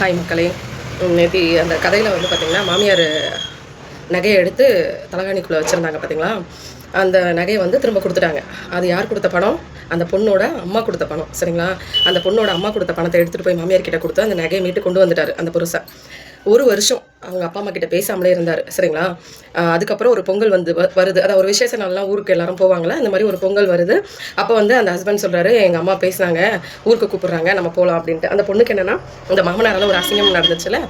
Hi மக்களே. நேற்று அந்த கதையில் வந்து பார்த்திங்கன்னா மாமியார் நகையை எடுத்து தலகாணிக்குள்ளே வச்சுருந்தாங்க பார்த்தீங்களா. அந்த நகையை வந்து திரும்ப கொடுத்துட்டாங்க. அது யார் கொடுத்த பணம்? அந்த பொண்ணோட அம்மா கொடுத்த பணம். சரிங்களா. அந்த பொண்ணோட அம்மா கொடுத்த பணத்தை எடுத்துகிட்டு போய் மாமியார் கிட்ட கொடுத்து அந்த நகையை மீட்டு கொண்டு வந்துட்டார் அந்த புருஷன். ஒரு வருஷம் அவங்க அப்பா அம்மா கிட்ட பேசாமலே இருந்தார். சரிங்களா. அதுக்கப்புறம் ஒரு பொங்கல் வந்து வருது. அதாவது ஒரு விசேஷ நாள்லாம் ஊருக்கு எல்லாரும் போவாங்களா, இந்த மாதிரி ஒரு பொங்கல் வருது. அப்போ வந்து அந்த ஹஸ்பண்ட் சொல்கிறாரு, எங்கள் அம்மா பேசினாங்க, ஊருக்கு கூப்பிட்றாங்க, நம்ம போகலாம் அப்படின்ட்டு. அந்த பொண்ணுக்கு என்னென்னா, இந்த மாமனாரால் ஒரு அசிங்கம் நடந்துச்சுல,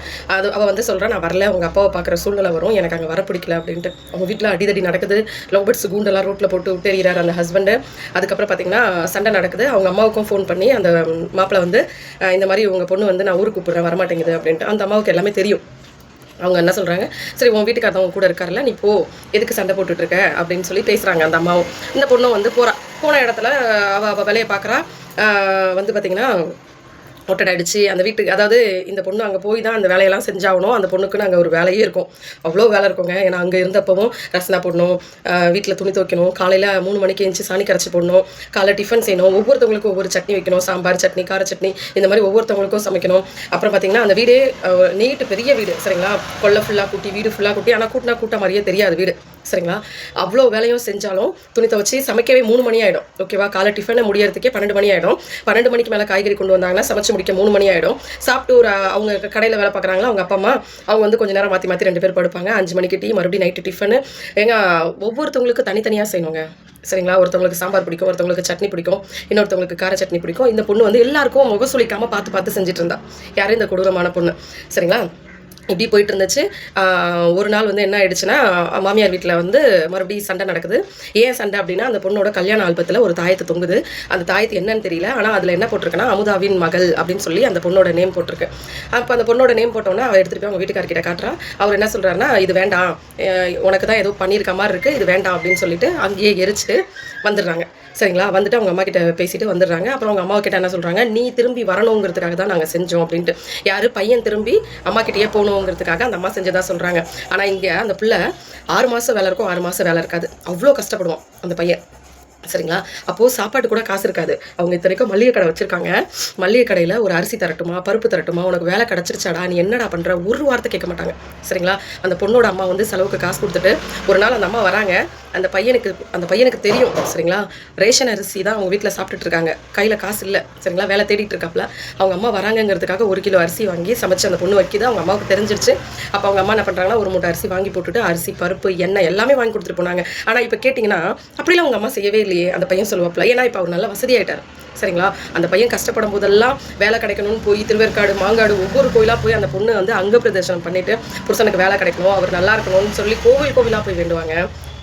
அவள் வந்து சொல்கிறா, நான் வரல, அவங்க அப்பாவை பார்க்குற சூழ்நிலை வரும், எனக்கு அங்கே வர பிடிக்கல அப்படின்ட்டு. அவங்க வீட்டில் அடிதடி நடக்குது. லவ் பேர்ட்ஸ் கூண்டெல்லாம் ரோட்டில் போட்டு விட்டுறாரு அந்த ஹஸ்பண்டு. அதுக்கப்புறம் பார்த்திங்கன்னா சண்டை நடக்குது. அவங்க அம்மாவுக்கும் ஃபோன் பண்ணி அந்த மாப்பிள்ளை வந்து இந்த மாதிரி உங்கள் பொண்ணு வந்து நான் ஊருக்கு கூப்பிட்றேன், வரமாட்டேங்குது அப்படின்ட்டு. அந்த அம்மாவுக்கு எல்லாமே தெரியும். அவங்க என்ன சொல்கிறாங்க, சரி உன் வீட்டுக்காரவங்க கூட இருக்கார்ல, நீ போ, எதுக்கு சண்டை போட்டுட்ருக்க அப்படின்னு சொல்லி பேசுகிறாங்க அந்த அம்மாவும். இந்த பொண்ணும் வந்து போன இடத்துல அவள் வேலையை பார்க்குறா. வந்து பார்த்திங்கன்னா ஒட்டடாயிடுச்சு அந்த வீட்டுக்கு. அதாவது இந்த பொண்ணு அங்கே போய் தான் அந்த வேலையெல்லாம் செஞ்சாகணும். அந்த பொண்ணுக்குன்னு அங்கே ஒரு வேலையே இருக்கும், அவ்வளோ வேலை இருக்குங்க. ஏன்னா அங்கே இருந்தப்பவும் ரசனா போடணும், வீட்டில் துணி துவைக்கணும், காலையில் 3 மணிக்கு எழுந்துச்சி சாணி கரைச்சி போடணும், காலையில் டிஃபன் செய்யணும், ஒவ்வொருத்தவங்களுக்கும் ஒவ்வொரு சட்னி வைக்கணும், சாம்பார் சட்னி, கார சட்னி, இந்த மாதிரி ஒவ்வொருத்தவங்களுக்கும் சமைக்கணும். அப்புறம் பார்த்திங்கன்னா அந்த வீடே நீட்டு பெரிய வீடு. சரிங்களா. கொல்லை ஃபுல்லாக கூட்டி, வீடு ஃபுல்லாக கூட்டி, ஆனால் கூட்ட மாதிரியே தெரியாது வீடு. சரிங்களா. அவ்வளோ வேலையும் செஞ்சாலும் துணி துவச்சி சமைக்கவே 3 மணி ஆகிடும். ஓகேவா. காலை டிஃபனை முடியறதுக்கே 12 மணி ஆகிடும். 12 மணிக்கு மேலே காய்கறி கொண்டு வந்தாங்கன்னா சமைச்சு முடிக்க 3 மணி ஆகிடும். சாப்பிட்டு அவங்க கடையில் வேலை பார்க்குறாங்களா அவங்க அப்பா அம்மா, அவங்க வந்து கொஞ்சம் நேரம் மாற்றி 2 பேர் படுப்பாங்க. 5 மணிக்கு டீ, மறுபடியும் நைட்டு டிஃபனு. ஒவ்வொருத்தவங்களுக்கு தனித்தனியாக செய்யணுங்க. சரிங்களா. ஒருத்தவங்களுக்கு சாம்பார் பிடிக்கும், ஒருத்தவங்களுக்கு சட்னி பிடிக்கும், இன்னொருத்தவங்களுக்கு கார சட்னி பிடிக்கும். இந்த பொண்ணு வந்து எல்லாருக்கும் முகசுளிக்காமல் பார்த்து செஞ்சுட்டு இருந்தா. யாரும் இந்த கொடூரமான பொண்ணு. சரிங்களா. இப்படி போயிட்டு இருந்துச்சு. ஒரு நாள் வந்து என்ன ஆயிடுச்சுன்னா, மாமியார் வீட்டில் வந்து மறுபடியும் சண்டை நடக்குது. ஏன் சண்டை அப்படின்னா, அந்த பொண்ணோட கல்யாண ஆல்பத்தில் ஒரு தாயத்து தொங்குது. அந்த தாயத்து என்னன்னு தெரியல, ஆனால் அதில் என்ன போட்டிருக்குன்னா, அமுதாவின் மகள் அப்படின்னு சொல்லி அந்த பொண்ணோட நேம் போட்டிருக்கு. அப்போ அந்த பொண்ணோட நேம் போட்டோன்னா அவள் எடுத்துகிட்டு போய் அவங்க வீட்டுக்காரர்கிட்ட காட்டுறா. அவர் என்ன சொல்கிறாருன்னா, இது வேண்டாம், உனக்கு தான் ஏதோ பண்ணியிருக்க மாதிரி இருக்குது, இது வேண்டாம் அப்படின்னு சொல்லிட்டு அங்கேயே எரிச்சிட்டு வந்துடுறாங்க. சரிங்களா. வந்துட்டு அவங்க அம்மா கிட்ட பேசிட்டு வந்துடுறாங்க. அப்புறம் அவங்க அம்மா கிட்ட என்ன சொல்கிறாங்க, நீ திரும்பி வரணுங்கிறதுக்காக தான் நாங்கள் செஞ்சோம் அப்படின்ட்டு. யார் பையன் திரும்பி அம்மா கிட்டேயே போகணுங்கிறதுக்காக அந்த அம்மா செஞ்சதாக சொல்கிறாங்க. ஆனால் இங்கே அந்த பிள்ளை 6 மாதம் வேலை இருக்கும், 6 மாதம் வேலை இருக்காது. அவ்வளோ கஷ்டப்படுவான் அந்த பையன். சரிங்களா. அப்போது சாப்பாட்டு கூட காசு இருக்காது. அவங்க இத்தனைக்கும் மளிகை கடை வச்சுருக்காங்க. மளிகை கடையில் ஒரு அரிசி தரட்டுமா, பருப்பு தரட்டுமா, உனக்கு வேலை கிடச்சிருச்சாடா, நீ என்னடா பண்ணுற, ஒரு வார்த்தை கேட்க மாட்டாங்க. சரிங்களா. அந்த பொண்ணோட அம்மா வந்து செலவுக்கு காசு கொடுத்துட்டு ஒரு நாள் அந்த அம்மா வராங்க. அந்த பையனுக்கு தெரியும். சரிங்களா. ரேஷன் அரிசி தான் அவங்க வீட்டில் சாப்பிட்டுட்டு இருக்காங்க, கையில் காசு இல்லை. சரிங்களா. வேலை தேடிட்டு இருக்காப்புல. அவங்க அம்மா வராங்கிறதுக்காக 1 கிலோ அரிசி வாங்கி சமைச்சு அந்த பொண்ணு வைக்கிது. அவங்க அம்மாவுக்கு தெரிஞ்சிருச்சு. அப்போ அவங்க அம்மா என்ன பண்ணுறாங்கன்னா, ஒரு மூட்டை அரிசி வாங்கி போட்டுட்டு அரிசி, பருப்பு, எண்ணெய் எல்லாமே வாங்கி கொடுத்துட்டு போனாங்க. ஆனால் இப்போ கேட்டிங்கன்னா அப்படிலாம் அவங்க அம்மா செய்யவே இல்லையே அந்த பையன் சொல்லுவாப்புல. ஏன்னா இப்போ அவர் நல்லா வசதியாயிட்டார். சரிங்களா. அந்த பையன் கஷ்டப்படும் போதெல்லாம் வேலை கிடைக்கணும்னு போய் திருவேற்காடு, மாங்காடு, ஒவ்வொரு கோயிலாக போய் அந்த பொண்ணு வந்து அங்க பிரதர்சனம் பண்ணிட்டு புருஷனுக்கு வேலை கிடைக்கணும், அவர் நல்லா இருக்கணும்னு சொல்லி கோவிலாக போய் வேண்டுவாங்க.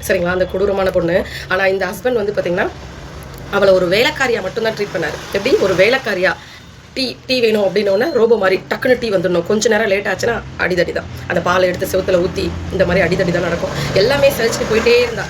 சரிங்களா. அந்த கொடூரமான பொண்ணு. ஆனால் இந்த ஹஸ்பண்ட் வந்து பார்த்திங்கன்னா அவளை ஒரு வேலைக்காரியாக மட்டும்தான் ட்ரீட் பண்ணார். எப்படி ஒரு வேலைக்காரியா, டீ வேணும் அப்படின்னோடனே ரோபோ மாதிரி டக்குன்னு டீ வந்துடணும். கொஞ்சம் நேரம் லேட் ஆச்சுன்னா அடிதடி தான். அந்த பாலை எடுத்து செவுத்துல ஊற்றி இந்த மாதிரி அடிதடி தான் நடக்கும். எல்லாமே சலிச்சுட்டு போயிட்டே இருந்தா.